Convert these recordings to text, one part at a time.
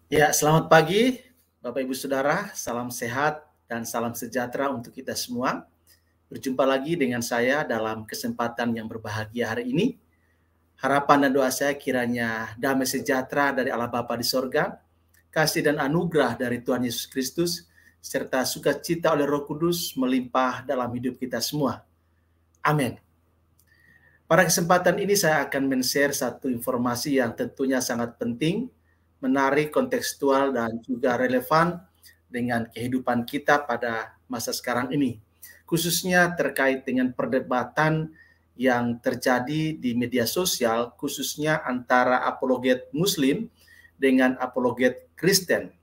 Ya, selamat pagi Bapak Ibu Saudara, salam sehat dan salam sejahtera untuk kita semua. Berjumpa lagi dengan saya dalam kesempatan yang berbahagia hari ini. Harapan dan doa saya kiranya damai sejahtera dari Allah Bapa di sorga, kasih dan anugerah dari Tuhan Yesus Kristus, serta sukacita oleh Roh Kudus melimpah dalam hidup kita semua. Amin. Pada kesempatan ini saya akan men-share satu informasi yang tentunya sangat penting, menarik, kontekstual, dan juga relevan dengan kehidupan kita pada masa sekarang ini. Khususnya terkait dengan perdebatan yang terjadi di media sosial, khususnya antara apologet Muslim dengan apologet Kristen.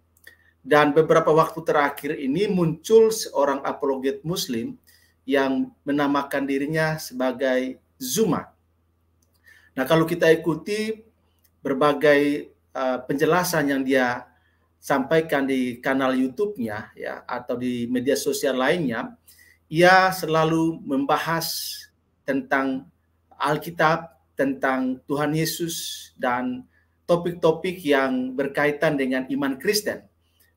Dan beberapa waktu terakhir ini muncul seorang apologet Muslim yang menamakan dirinya sebagai Zuma. Nah, kalau kita ikuti berbagai penjelasan yang dia sampaikan di kanal YouTube-nya ya atau di media sosial lainnya, ia selalu membahas tentang Alkitab, tentang Tuhan Yesus dan topik-topik yang berkaitan dengan iman Kristen.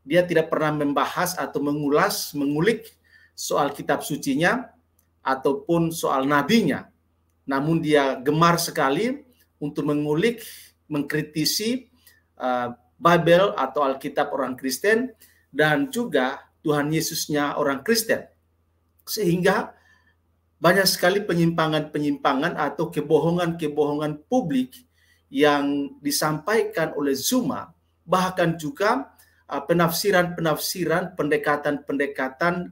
Dia tidak pernah membahas atau mengulik soal kitab sucinya ataupun soal nabinya. Namun dia gemar sekali untuk mengulik, mengkritisi Bible atau Alkitab orang Kristen dan juga Tuhan Yesusnya orang Kristen. Sehingga banyak sekali penyimpangan-penyimpangan atau kebohongan-kebohongan publik yang disampaikan oleh Zuma, bahkan juga penafsiran-penafsiran, pendekatan-pendekatan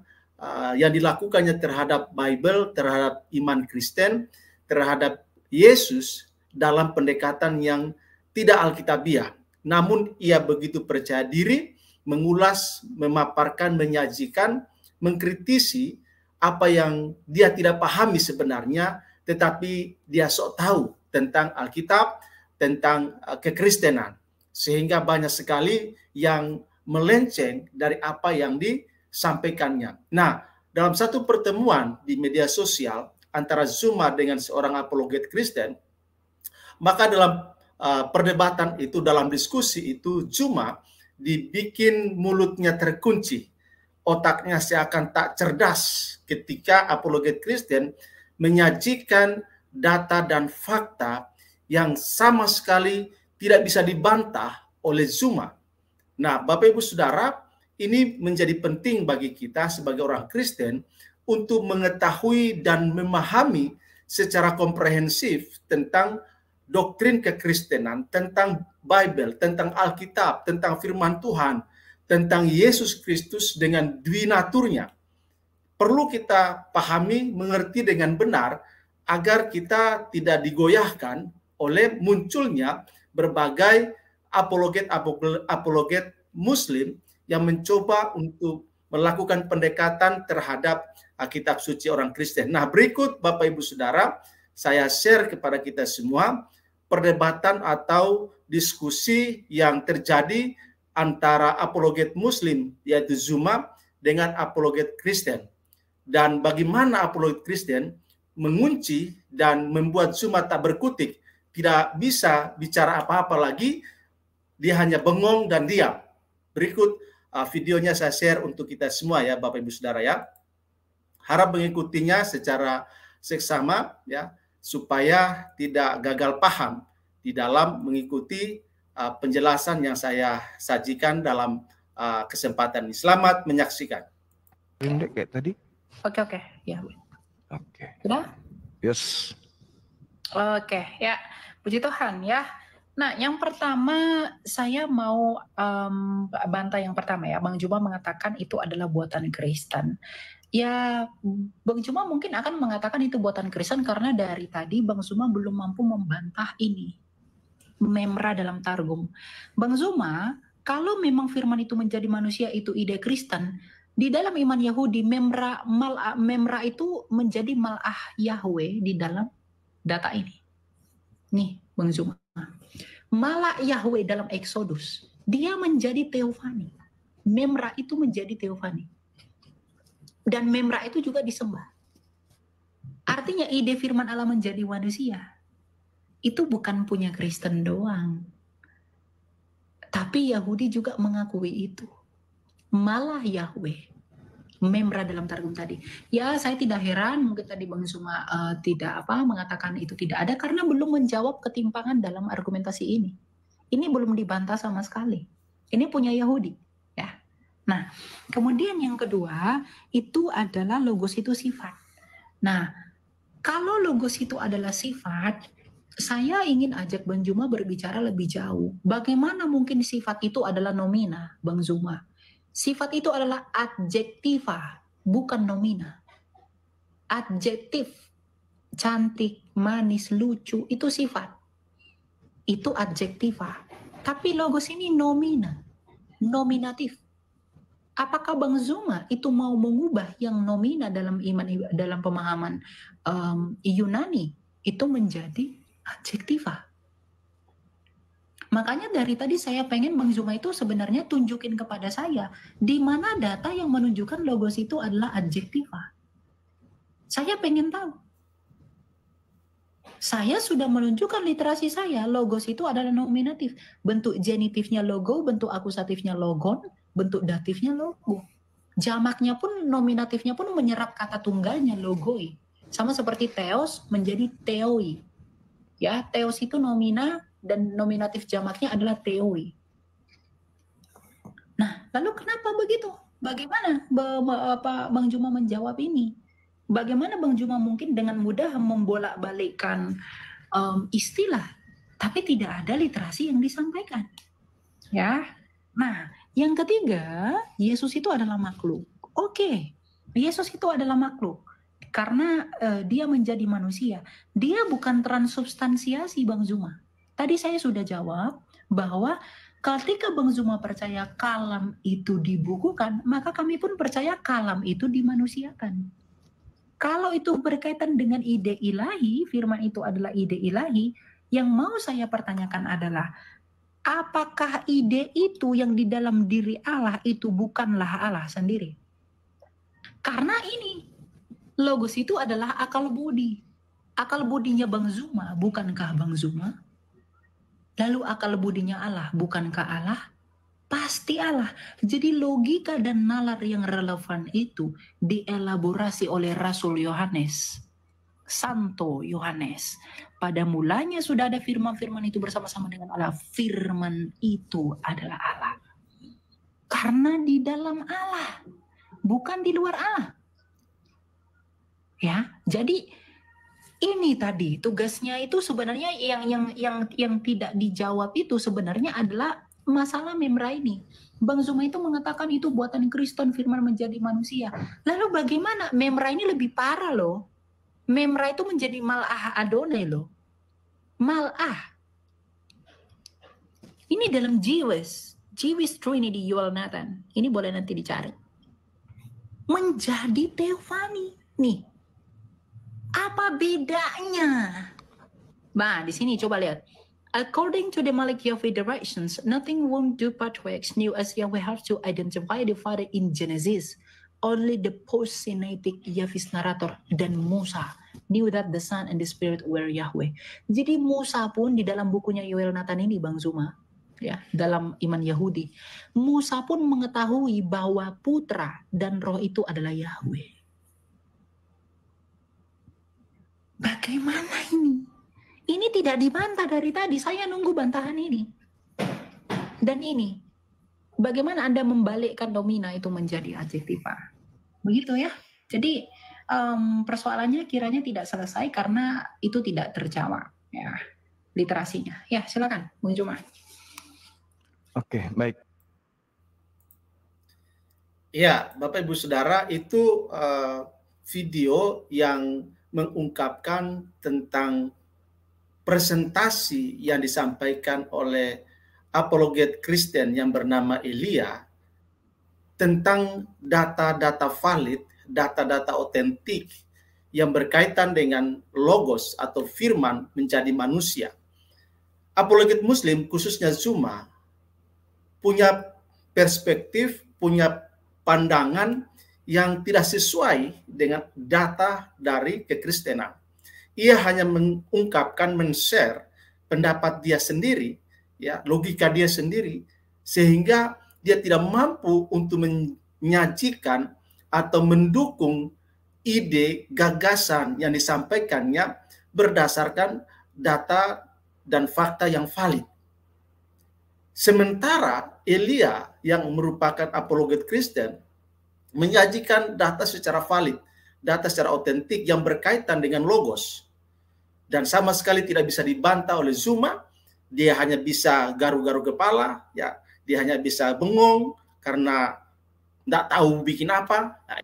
yang dilakukannya terhadap Bible, terhadap iman Kristen, terhadap Yesus dalam pendekatan yang tidak alkitabiah. Namun ia begitu percaya diri, mengulas, memaparkan, menyajikan, mengkritisi apa yang dia tidak pahami sebenarnya, tetapi dia sok tahu tentang Alkitab, tentang kekristenan. Sehingga banyak sekali yang melenceng dari apa yang disampaikannya. Nah, dalam satu pertemuan di media sosial antara Zuma dengan seorang apologet Kristen, maka dalam perdebatan itu, dalam diskusi itu, Zuma dibikin mulutnya terkunci, otaknya seakan tak cerdas ketika apologet Kristen menyajikan data dan fakta yang sama sekali tidak bisa dibantah oleh Zuma. Nah, Bapak Ibu Saudara, ini menjadi penting bagi kita sebagai orang Kristen untuk mengetahui dan memahami secara komprehensif tentang doktrin kekristenan, tentang Bible, tentang Alkitab, tentang firman Tuhan, tentang Yesus Kristus dengan dwi naturnya. Perlu kita pahami, mengerti dengan benar agar kita tidak digoyahkan oleh munculnya berbagai apologet Muslim yang mencoba untuk melakukan pendekatan terhadap kitab suci orang Kristen. Nah, berikut Bapak Ibu Saudara, saya share kepada kita semua perdebatan atau diskusi yang terjadi antara apologet Muslim yaitu Zuma dengan apologet Kristen. Dan bagaimana apologet Kristen mengunci dan membuat Zuma tak berkutik, tidak bisa bicara apa-apa lagi, dia hanya bengong dan diam. Berikut videonya saya share untuk kita semua ya Bapak Ibu Saudara ya. Harap mengikutinya secara seksama ya, supaya tidak gagal paham di dalam mengikuti penjelasan yang saya sajikan dalam kesempatan ini. Selamat menyaksikan. Indek kayak tadi. Oke, ya. Oke. Sudah? Yes. Oke, ya. Puji Tuhan ya. Nah, yang pertama saya mau bantah yang pertama ya. Bang Juma mengatakan itu adalah buatan Kristen. Ya, Bang Juma mungkin akan mengatakan itu buatan Kristen karena dari tadi Bang Zuma belum mampu membantah ini. Memra dalam Targum. Bang Zuma, kalau memang firman itu menjadi manusia itu ide Kristen, di dalam iman Yahudi, memra itu menjadi malah Yahweh di dalam data ini. Nih, Bang Zuma. Malah Yahweh dalam Exodus, dia menjadi teofani. Memra itu menjadi teofani. Dan memra itu juga disembah. Artinya ide firman Allah menjadi manusia itu bukan punya Kristen doang. Tapi Yahudi juga mengakui itu. Malah Yahweh, Memra dalam Targum tadi. Ya, saya tidak heran mungkin tadi Bang Zuma tidak mengatakan itu tidak ada karena belum menjawab ketimpangan dalam argumentasi ini. Ini belum dibantah sama sekali. Ini punya Yahudi, ya. Nah, kemudian yang kedua itu adalah logos itu sifat. Nah, kalau logos itu adalah sifat, saya ingin ajak Bang Zuma berbicara lebih jauh. Bagaimana mungkin sifat itu adalah nomina, Bang Zuma? Sifat itu adalah adjektiva, bukan nomina. Adjektif, cantik, manis, lucu, itu sifat. Itu adjektiva. Tapi logos ini nomina, nominatif. Apakah Bang Zuma itu mau mengubah yang nomina dalam iman, dalam pemahaman Yunani itu menjadi adjektiva? Makanya dari tadi saya pengen Bang Zuma itu sebenarnya tunjukin kepada saya di mana data yang menunjukkan logos itu adalah adjektiva. Saya pengen tahu. Saya sudah menunjukkan literasi saya, logos itu adalah nominatif. Bentuk genitifnya logo, bentuk akusatifnya logon, bentuk datifnya logo. Jamaknya pun, nominatifnya pun menyerap kata tunggalnya logoi. Sama seperti theos menjadi theoi. Ya, theos itu nomina dan nominatif jamaknya adalah theoi. Nah, lalu kenapa begitu? Bagaimana Bang Zuma menjawab ini? Bagaimana Bang Zuma mungkin dengan mudah membolak-balikkan istilah, tapi tidak ada literasi yang disampaikan? Ya. Nah, yang ketiga, Yesus itu adalah makhluk. Oke, Yesus itu adalah makhluk. Karena dia menjadi manusia. Dia bukan transubstansiasi Bang Zuma. Tadi saya sudah jawab bahwa ketika Bang Zuma percaya kalam itu dibukukan, maka kami pun percaya kalam itu dimanusiakan. Kalau itu berkaitan dengan ide ilahi, firman itu adalah ide ilahi, yang mau saya pertanyakan adalah, apakah ide itu yang di dalam diri Allah itu bukanlah Allah sendiri? Karena ini, logos itu adalah akal budi. Akal budinya Bang Zuma, bukankah Bang Zuma? Lalu akal budinya Allah, bukankah Allah? Pasti Allah. Jadi logika dan nalar yang relevan itu dielaborasi oleh Rasul Yohanes, Santo Yohanes. Pada mulanya sudah ada firman-firman itu bersama-sama dengan Allah. Firman itu adalah Allah. Karena di dalam Allah, bukan di luar Allah. Ya, jadi ini tadi tugasnya itu sebenarnya yang tidak dijawab itu sebenarnya adalah masalah Memra ini. Bang Zuma itu mengatakan itu buatan Kristen, firman menjadi manusia. Lalu bagaimana? Memra ini lebih parah loh. Memra itu menjadi Malah Adonai loh. Malah. Ini dalam Jewish Trinity Yuval Nathan. Ini boleh nanti dicari. Menjadi Theophany. Nih. Apa bedanya? Nah, di sini coba lihat. According to the Malik Yahweh directions, nothing won't do but works new as Yahweh has to identify the Father in Genesis. Only the post-Sinaitic Yahweh's narrator dan Musa knew that the Son and the Spirit were Yahweh. Jadi Musa pun di dalam bukunya Yoel Nathan ini, Bang Zuma, ya, dalam iman Yahudi, Musa pun mengetahui bahwa putra dan roh itu adalah Yahweh. Bagaimana ini? Ini tidak dibantah dari tadi. Saya nunggu bantahan ini. Dan ini, bagaimana Anda membalikkan nomina itu menjadi adjektiva? Begitu ya. Jadi persoalannya kiranya tidak selesai karena itu tidak terjawab. Ya, literasinya. Ya, silakan, Bung Zuma. Oke, baik. Ya, Bapak Ibu Saudara, itu video yang mengungkapkan tentang presentasi yang disampaikan oleh apologet Kristen yang bernama Elia tentang data-data valid, data-data otentik yang berkaitan dengan logos atau firman menjadi manusia. Apologet Muslim, khususnya Zuma, punya perspektif, punya pandangan yang tidak sesuai dengan data dari kekristenan. Ia hanya mengungkapkan, men-share pendapat dia sendiri, ya, logika dia sendiri, sehingga dia tidak mampu untuk menyajikan atau mendukung ide, gagasan yang disampaikannya berdasarkan data dan fakta yang valid. Sementara Elia yang merupakan apologet Kristen menyajikan data secara valid, data secara otentik yang berkaitan dengan logos, dan sama sekali tidak bisa dibantah oleh Zuma. Dia hanya bisa garu-garu kepala, ya, dia hanya bisa bengong karena tidak tahu bikin apa. Nah,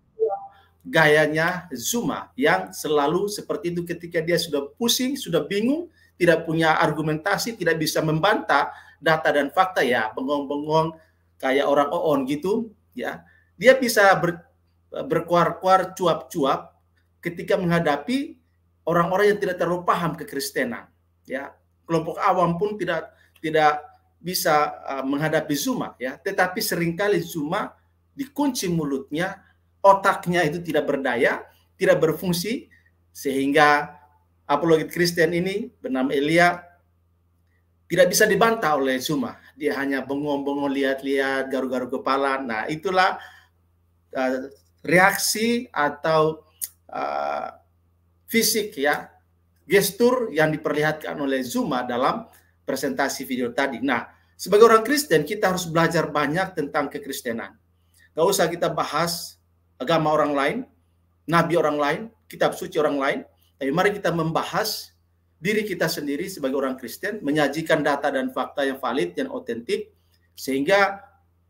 gayanya Zuma yang selalu seperti itu ketika dia sudah pusing, sudah bingung, tidak punya argumentasi, tidak bisa membantah data dan fakta, ya bengong-bengong kayak orang oon gitu, ya. Dia bisa berkuar-kuar, cuap-cuap ketika menghadapi orang-orang yang tidak terlalu paham kekristenan, ya. Kelompok awam pun tidak bisa menghadapi Zuma, ya. Tetapi seringkali Zuma dikunci mulutnya, otaknya itu tidak berdaya, tidak berfungsi, sehingga apologet Kristen ini bernama Elia tidak bisa dibantah oleh Zuma. Dia hanya bengong-bengong, lihat-lihat, garu-garu kepala. Nah, itulah reaksi atau fisik, ya, gestur yang diperlihatkan oleh Zuma dalam presentasi video tadi. Nah, sebagai orang Kristen kita harus belajar banyak tentang kekristenan. Gak usah kita bahas agama orang lain, nabi orang lain, kitab suci orang lain, tapi mari kita membahas diri kita sendiri sebagai orang Kristen, menyajikan data dan fakta yang valid dan otentik, sehingga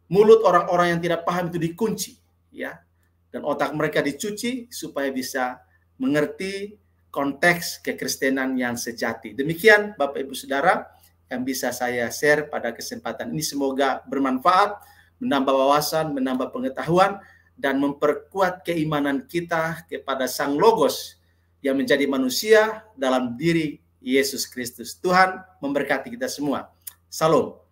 mulut orang-orang yang tidak paham itu dikunci, ya, dan otak mereka dicuci supaya bisa mengerti konteks kekristenan yang sejati. Demikian Bapak Ibu Saudara yang bisa saya share pada kesempatan ini. Semoga bermanfaat, menambah wawasan, menambah pengetahuan, dan memperkuat keimanan kita kepada Sang Logos yang menjadi manusia dalam diri Yesus Kristus. Tuhan memberkati kita semua. Salam.